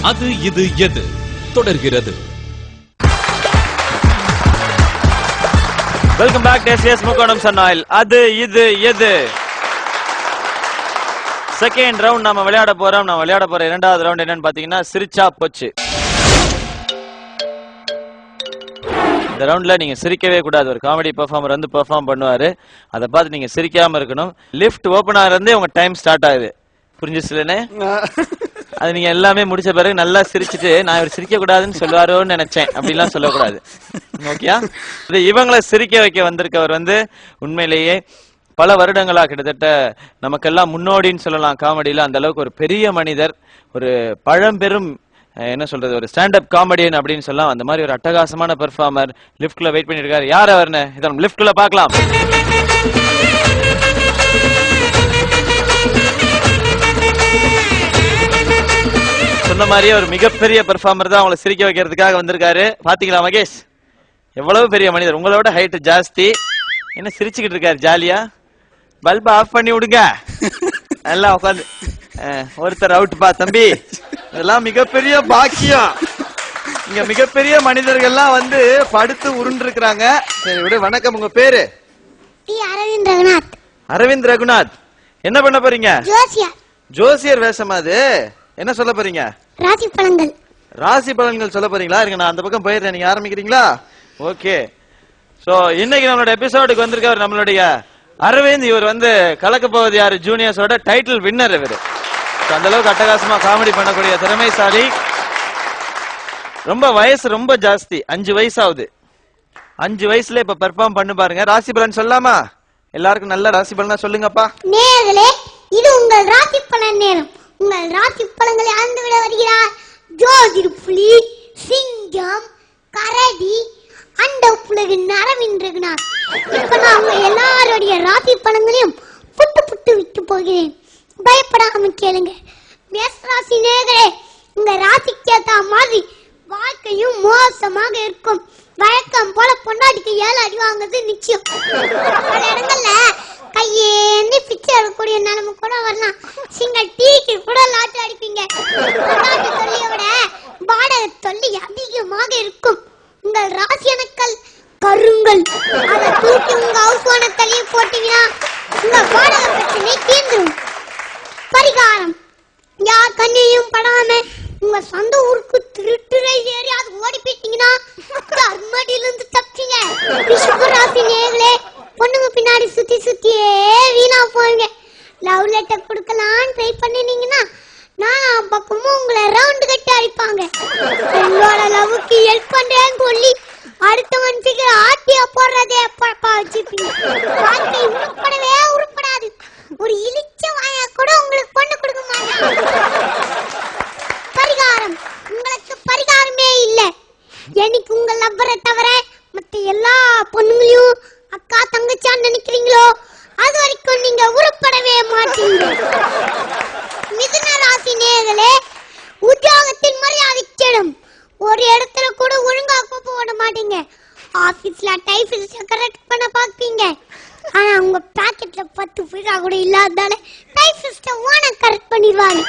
அது இது எது தொடர்கிறது. வெல்கம் பேக் டேஸ்டியஸ் முக்கோணம் சன்னாயில் அது இது எது. செகண்ட் ரவுண்ட் நாம விளையாட போறோம். நம்ம விளையாட போற இரண்டாவது ரவுண்ட் என்னன்னு பாத்தீங்கன்னா சிரிச்சா போச்சு. இந்த ரவுண்ட்ல நீங்க சிரிக்கவே கூடாது. ஒரு காமெடி பெர்ஃபார்மர் வந்து பெர்ஃபார்ம் பண்ணுவாரு, அதை பார்த்து நீங்க சிரிக்காம இருக்கணும். லிஃப்ட் ஓபன் ஆகிறதே உங்க டைம் ஸ்டார்ட் ஆகுது. புரிஞ்சிச்சுலனே? அது நீங்க எல்லாமே முடிச்ச பிறகு நல்லா சிரிச்சுட்டு நான் இவர் சிரிக்க கூடாதுன்னு சொல்லுவாரோன்னு நினைச்சேன் அப்படிலாம் சொல்லக்கூடாது. ஓகேயா? இவங்களை சிரிக்க வைக்க வந்திருக்கவர் வந்து உண்மையிலேயே பல வருடங்களா கிட்டத்தட்ட நமக்கெல்லாம் முன்னோடின்னு சொல்லலாம் காமெடியில. அந்த அளவுக்கு ஒரு பெரிய மனிதர், ஒரு பழம்பெரும் என்ன சொல்றது, ஒரு ஸ்டாண்ட் அப் காமெடியன் அப்படின்னு சொல்லலாம். அந்த மாதிரி ஒரு அட்டகாசமான பெர்ஃபார்மர் லிஃப்ட்ல வெயிட் பண்ணிட்டு இருக்காரு. யார் அவர்னு இதை லிஃப்ட்ல பார்க்கலாம். சொன்ன மாதிரியே ஒரு மிகப்பெரிய பெர்ஃபார்மர் தான் அவங்களை சிரிக்க வைக்கிறதுக்காக வந்திருக்காரு. பாத்தீங்களா மகேஷ், எவ்வளவு பெரிய மனிதர், உங்களோட ஹைட் ஜாஸ்தி, என்ன சிரிச்சுக்கிட்டு இருக்காரு ஜாலியா. பல்ப ஆஃப் பண்ணி விடுங்க, நல்லா உட்காந்து. ஒருத்தர் அவுட் பா தம்பி, இதெல்லாம் மிகப்பெரிய பாக்கியம். இங்க மிகப்பெரிய மனிதர்கள்லாம் வந்து படுத்து உருண்டு இருக்கிறாங்க. சரி விடு. வணக்கம், உங்க பேரு? அரவிந்த் ரகுநாத். அரவிந்த் ரகுநாத், என்ன பண்ண போறீங்க? ஜோசியர். ஜோசியர் வேஷமா அது? என்ன சொல்ல போறீங்க? ராசி பலன்கள். ராசி பலன்கள் சொல்ல போறீங்களா? இருங்க, நான் அந்த பக்கம் போயிடுறேன், நீங்க ஆரம்பிக்கிறீங்களா? ஓகே. சோ இன்னைக்கு நம்மளோட எபிசோடுக்கு வந்திருக்காரு நம்மளுடைய அரவிந்த். இவர் வந்து கலக்க போவது யாரு ஜூனியர்ஸோட டைட்டில் வின்னர். இவர் அந்த அளவுக்கு அட்டகாசமா காமெடி பண்ணக்கூடிய திறமைசாலி. ரொம்ப வயசு ரொம்ப ஜாஸ்தி, 5 வயசு ஆகுது. 5 வயசுல இப்ப பெர்ஃபார்ம் பண்ணு பாருங்க. ராசி பலன் சொல்லாமா? எல்லாருக்கும் நல்ல ராசி பலனா சொல்லுங்கப்பா. நேயர்களே, இது உங்கள் ராசி பலன் நேரம். உங்கள் ராசி பலன்களை அறிந்து விட வருகிறார் ஜோதிர் புலி, சிங்கம், கரடி, அண்ட புலகின் அரவிந்த் ரகுநாத். இப்ப நான் உங்க எல்லாருடைய ராசி பலன்களையும் புட்டு புட்டு விட்டு போகிறேன். பயப்படாம கேளுங்க. மேஷராசி நேயர்களே, உங்க ராசிக்கு ஏத்த மாதிரி வாழ்க்கையும் மோசமாக இருக்கும். வழக்கம் போல பொண்டாட்டிக்கு 7 அடி வாங்குறது நிச்சயம். பல இடங்கள்ல கையேந்தி பிச்சை எடுக்கக்கூடிய நிலைமை கூட வரலாம். சிங்கிள் டீக்கு கூட லாட்டு அடிப்பீங்க. பொண்டாட்டி தொல்லியை விட வாடகை தொல்லை அதிகமாக இருக்கும். உங்கள் ராசி அணுக்கள் கருங்கல். அதை தூக்கி உங்க ஹவுஸ் ஓனர் தலையை போட்டீங்கன்னா உங்க வாடகை பிரச்சனை தீர்ந்துடும். பரிகாரம்: யார் கண்ணையும் படாம உங்க சொந்த ஊருக்கு திருட்டுரை ஏறி அது ஓடி போயிட்டீங்கன்னா அருமடியிலிருந்து தப்பிங்க. ரிஷபராசி நேயர்களே, பொண்ணுங்க பின்னாடி சுத்தி சுத்தியே வீணா போவீங்க. லவ் லெட்டர் கொடுக்கலான்னு ட்ரை பண்ணினீங்கன்னா நான் பக்கமும் உங்களை ரவுண்டு கட்டி அடிப்பாங்க. உங்களோட லவ்வுக்கு ஹெல்ப் பண்றேன்னு சொல்லி அடுத்த மனுஷுக்கு ஆட்டியா போடுறதே பழப்பா வச்சிருப்பீங்க. வாழ்க்கை உருப்படவே உருப்படாது. ஒரு இழிச்ச வாயா கூட உங்களுக்கு பொண்ணு கொடுக்க மாட்டாங்க. பரிகாரம்: உங்களுக்கு பரிகாரமே இல்ல. எனக்கு உங்க லவ்வரை தவிர மத்த எல்லா பொண்ணுங்களையும் அக்கா தங்கச்சான்னு நினைக்கிறீங்களோ அது வரைக்கும் நீங்க உருப்படவே மாட்டீங்க. மிதுன ராசி நேயர்களே, உத்தியோகத்தின் மரியாதை கெடும். ஒரு இடத்துல கூட ஒழுங்கா கோப்ப ஓட மாட்டீங்க. ஆபீஸ்ல டைபிஸ்ட கரெக்ட் பண்ண பாப்பீங்க. ஆனா உங்க பாக்கெட்ல 10 பைசா கூட இல்லாததால டைபிஸ்ட ஓன கரெக்ட் பண்ணிடுவாங்க.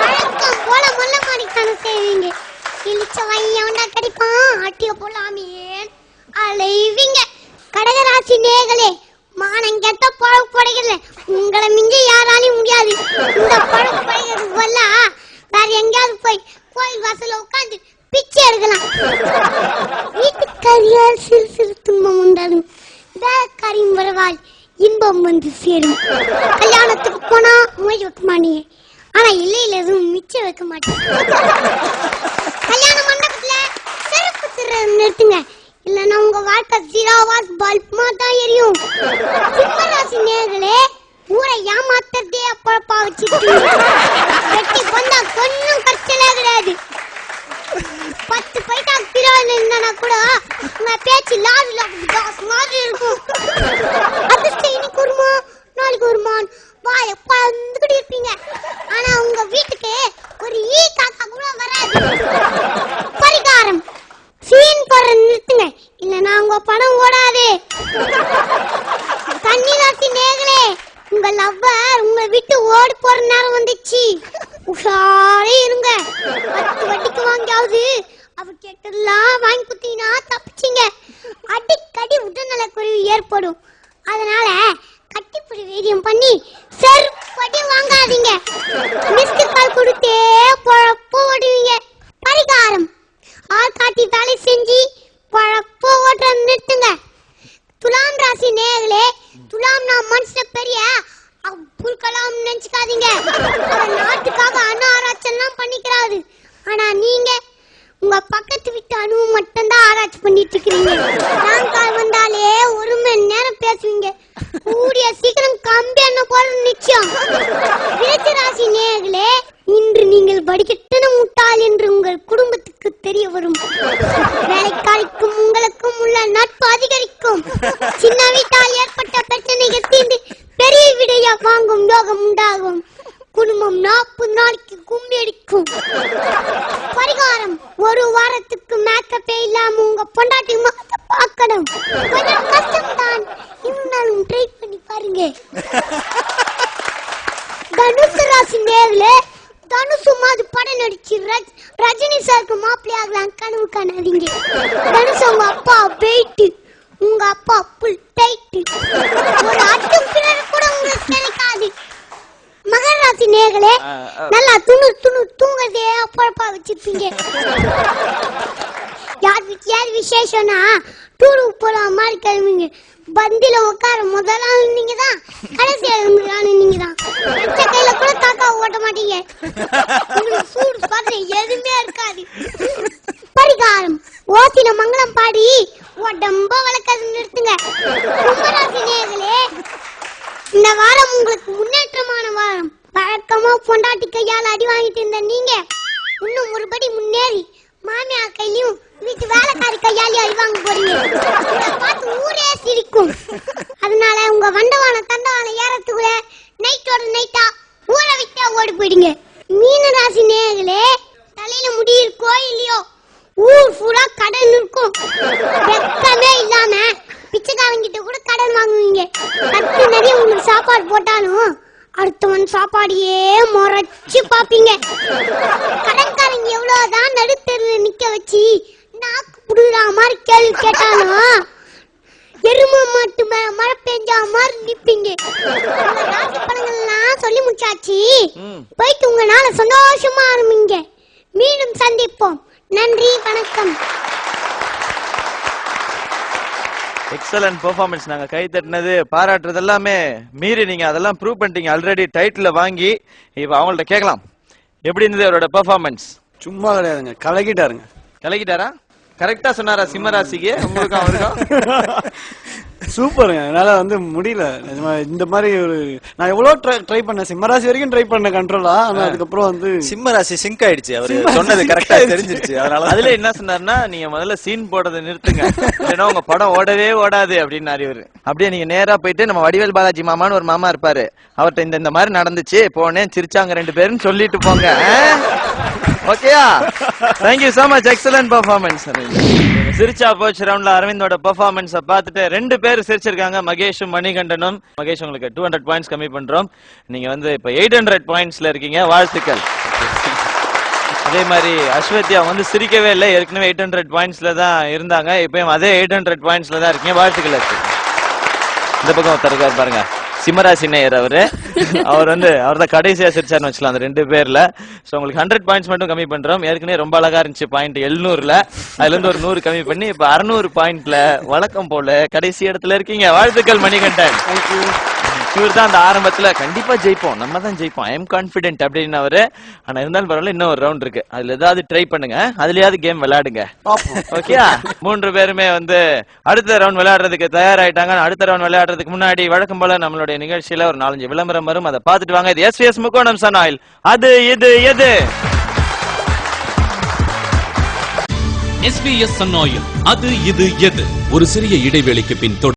வழக்கம் போல மொல்ல மாணிக்கான செய்வீங்க. இழிச்ச வையவண்டா கிடைப்பான் ஆட்டிய போலாமே அலைவீங்க. கடகராசி நேயர்களே, மானம் கெட்ட பழகு படைகள்ல உங்களை மிஞ்சி யாராலையும் முடியாது. இந்த பழகு படைகிறது போல வேற எங்கேயாவது போய் கோயில் வாசல உட்காந்து பிச்சை எடுக்கலாம். வீட்டுக்காரியால் சிறு சிறு துன்பம் உண்டாலும் வேலைக்காரியும் வரவால் இன்பம் வந்து சேரும். கல்யாணத்துக்கு போனா மொய் வைக்க மாட்டீங்க, ஆனா இல்லையில எதுவும் மிச்சம் வைக்க மாட்டீங்க. கல்யாண மண்டபத்துல செருப்பு திருறது நிறுத்துங்க, இல்லன்னா உங்க வாழ்க்கை 0 வாட் பல்புமா தான் எரியும். சிம்மராசி நேயர்களே, ஊரை ஏமாத்துறதே அப்பப்பா வச்சுக்கிட்டு வெட்டி கொண்டா கொஞ்சம் கஷ்டமே கிடையாது. 10 பைசா பிறகு இருந்தா கூட உங்க பேச்சு லாரில மாதிரி இருக்கும். அதிர்ஷ்டம் இன்னைக்கு வருமா நாளைக்கு வருமான் வாய பந்துக்கிட்டு இருப்பீங்க. ஆனா உங்க வீட்டுக்கு ஒரு ஈ காக்கா கூட வராது. பரிகாரம்: சீன் போற நிறுத்துங்க, இல்லன்னா உங்க படம் ஓடாது. கன்னிராசி நேயர்களே, உங்க லவ்வர் உங்க விட்டு ஓடி போற நேரம் வந்துச்சு. உஷாரே இருங்க. டேப்லெட் வாங்கி குத்தீங்கன்னா தப்பிச்சிங்க. அடிக்கடி உடல்நலக்குறைவு ஏற்படும். அதனால கட்டிப்புடி வீரியம் பண்ணி செருப்படி வாங்காதீங்க. மிஸ்டு கால் கொடுத்தே பொழப்பு ஓடுவீங்க. பரிகாரம்: ஆள் காட்டி வேலை செஞ்சு பொழப்பு ஓட்ட நிறுத்துங்க. துலாம் ராசி நேயர்களே, துலாம் நான் மனுஷன பெரிய அப்துல் கலாம் நினைச்சுக்காதீங்க. நாட்டுக்காக அணு ஆராய்ச்சி பண்ணிக்கிறாரு. ஆனா நீங்க உங்க பக்கத்து வீட்டு அணுவை மட்டும் தான் ஆராய்ச்சி பண்ணிட்டு இருக்கீங்க. கால் வந்தாலே 1 மணி நேரம் பேசுவீங்க. கூடிய சீக்கிரம் கம்பி என்ன போற நிச்சயம். விருச்சிக ராசி நேயர்களே, இன்று நீங்கள் படிக்கட்டுன முட்டாள் என்று உங்கள் குடும்பத்துக்கு தெரிய வரும். வேலைக்காரிக்கும் உங்களுக்கும் உள்ள நட்பு அதிகரிக்கும். சின்ன வீட்டால் ஏற்பட்ட பிரச்சனைகள் தீர்ந்து பெரிய விடையா வாங்கும் யோகம் உண்டாகும். குடும்பம் 40 நாளைக்கு கும்பி அடிக்கும். பரிகாரம்: 1 வாரத்துக்கு மேக்கப்பே இல்லாம உங்க பொண்டாட்டி முகத்தை பார்க்கணும். கொஞ்சம் கஷ்டம்தான், இருந்தாலும் ட்ரை பண்ணி பாருங்க. தனுசு ராசி நேயர்களே, தனுசு மாதிரி படம் நடிச்சு ரஜினி சாருக்கு மாப்பிள்ளை ஆகலாம் கனவு காணாதீங்க. தனுசு உங்க அப்பா வெயிட், உங்க அப்பா புல் டைட். ஒரு அட்டு பிறர் கூட உங்களுக்கு கிடைக்காது. மகர ராசி நேயர்களே, நல்லா தூங்கதே அப்பப்பா வச்சிருப்பீங்க. யார் விசேஷம்னா டூருக்கு போற மாதிரி கிளம்புங்க. பந்தில உட்கார முதலாளி நீங்க தான், கடைசி நீங்க தான். கையில கூட காக்கா ஓட்ட மாட்டீங்க. உங்களுக்கு சூடு பாத்திர எதுவுமே இருக்காது. பரிகாரம்: ஓசின மங்களம் பாடி உடம்ப வளர்க்கறது நிறுத்துங்க. கும்பராசி நேயர்களே, இந்த வாரம் உங்களுக்கு முன்னேற்றமான வாரம். பழக்கமா பொண்டாட்டி கையால அடி வாங்கிட்டு இருந்த நீங்க இன்னும் ஒருபடி முன்னேறி மாமியார் கையிலும் வீட்டு வேலைக்காரி கையாலையும் அடி வாங்க போறீங்க. பார்த்து ஊரே சிரிக்கும். அதனால உங்க வண்டவான தண்டவான ஏறத்துக்குள்ள நைட்டோட நைட்டா ஊரை விட்டா ஓடி போயிடுங்க. மீன ராசி நேயர்களே, தலையில முடி இருக்கோ இல்லையோ ஊர் பூரா கடன் இருக்கும். வெக்கமே இல்லாம பிச்சைக்காரங்கிட்ட கூட கடன் வாங்குவீங்க. கத்து நிறைய உங்களுக்கு சாப்பாடு போட்டாலும் அடுத்தவன் சாப்பாடியே முறைச்சு பாப்பீங்க. கடன்காரங்க எவ்வளவுதான் நடுத்தெருல நிக்க வச்சு நாக்கு புடுற மாதிரி கேள்வி கேட்டாலும் எருமை மாட்டு மழை பெஞ்சா மாதிரி நிப்பீங்க. ராசி பலன்கள்லாம் சொல்லி முடிச்சாச்சு. போயிட்டு உங்களால சந்தோஷமா ஆரம்பிங்க. மீண்டும் சந்திப்போம். நன்றி, வணக்கம். Excellent performance. நாங்க கை தட்டினது பாராட்டுறது எல்லாமே மீறி நீங்க அதெல்லாம் ப்ரூவ் பண்ணிட்டீங்க. ஆல்ரெடி டைட்டில் வாங்கி இப்ப அவங்கள்ட்ட கேட்கலாம், எப்படி இருந்தது அவரோட பெர்ஃபார்மன்ஸ்? சும்மா கிடையாதுங்க, கலக்கிட்டாருங்க. கலக்கிட்டாரா? கரெக்டா சொன்னாரா சிம்ம ராசிக்கு? உங்களுக்கும் அவருக்கும் சூப்பருங்க. என்னால முடியல இந்த மாதிரி ஒரு நான் எவ்வளவு ட்ரை பண்ணேன். சிம்மராசி வரைக்கும் ட்ரை பண்ண கண்ட்ரோலா. ஆனா அதுக்கப்புறம் சிம்மராசி சிங்க் ஆயிடுச்சு. அவரு சொன்னது கரெக்டா தெரிஞ்சிருச்சு. அதனால அதுல என்ன சொன்னாருன்னா, நீங்க முதல்ல சீன் போடுறதை நிறுத்துங்க, இல்லைன்னா உங்க படம் ஓடவே ஓடாது அப்படின்னாரு இவரு. அப்படியே நீங்க நேரா போயிட்டு நம்ம வடிவேல் பாலாஜி மாமான்னு ஒரு மாமா இருப்பாரு, அவர்கிட்ட இந்த மாதிரி நடந்துச்சு போனேன் சிரிச்சாங்க 2 பேரும் சொல்லிட்டு போங்க. ஓகேயா? Thank you so much. Excellent performance. சிரிச்சா போச்சு ரவுண்ட்ல அரவிந்தோட பெர்ஃபார்மன்ஸை பார்த்துட்டு 2 பேர் சிரிச்சிருக்காங்க, மகேஷும் மணிகண்டனும். மகேஷ் உங்களுக்கு 200 பாயிண்ட்ஸ் கம்மி பண்றோம். நீங்க இப்ப 800 பாயிண்ட்ஸ்ல இருக்கீங்க. வாழ்த்துக்கள். அதே மாதிரி அஸ்வத்யா சிரிக்கவே இல்லை, ஏற்கனவே 800 பாயிண்ட்ஸ்ல தான் இருந்தாங்க, இப்பயும் அதே 800 பாயிண்ட்ஸ்ல தான் இருக்கீங்க. வாழ்த்துக்கள். இந்த பக்கம் ஒருத்தர் பாருங்க, சிம்மராசி நேயர் அவரு. அவர் தான் கடைசியா சிரிச்சார்னு வச்சுக்கலாம் அந்த 2 பேர்ல. சோ உங்களுக்கு 100 பாயிண்ட்ஸ் மட்டும் கம்மி பண்றோம். ஏற்கனவே ரொம்ப அழகா இருந்துச்சு பாயிண்ட் 700ல, அதுல இருந்து ஒரு 100 கம்மி பண்ணி இப்ப 600 பாயிண்ட்ல வழக்கம் போல கடைசி இடத்துல இருக்கீங்க. வாழ்த்துக்கள் மணிகண்டன். இவர் தான் அந்த ஆரம்பத்துல கண்டிப்பா ஜெயிப்போம், நம்ம தான் ஜெயிப்போம், ஐ எம் கான்பிடென்ட் அப்படின்னு அவரு. ஆனா இருந்தாலும் பரவாயில்ல, இன்னும் ஒரு ரவுண்ட் இருக்கு, அதுல ஏதாவது ட்ரை பண்ணுங்க, அதுலயாவது கேம் விளையாடுங்க. ஓகே? 3 பேருமே அடுத்த ரவுண்ட் விளையாடுறதுக்கு தயாராயிட்டாங்க. அடுத்த ரவுண்ட் விளையாடுறதுக்கு முன்னாடி வழக்கம் போல நம்மளுடைய நிகழ்ச்சியில ஒரு 4-5 விளம்பரம் வரும், அதை பார்த்துட்டு வாங்க. இது SVS முக்கோணம் சன் ஆயில். அது இது எது? SVS sun oil. அது இது எது? ஒரு சிறிய இடைவேளைக்கு பின் தொடரும்.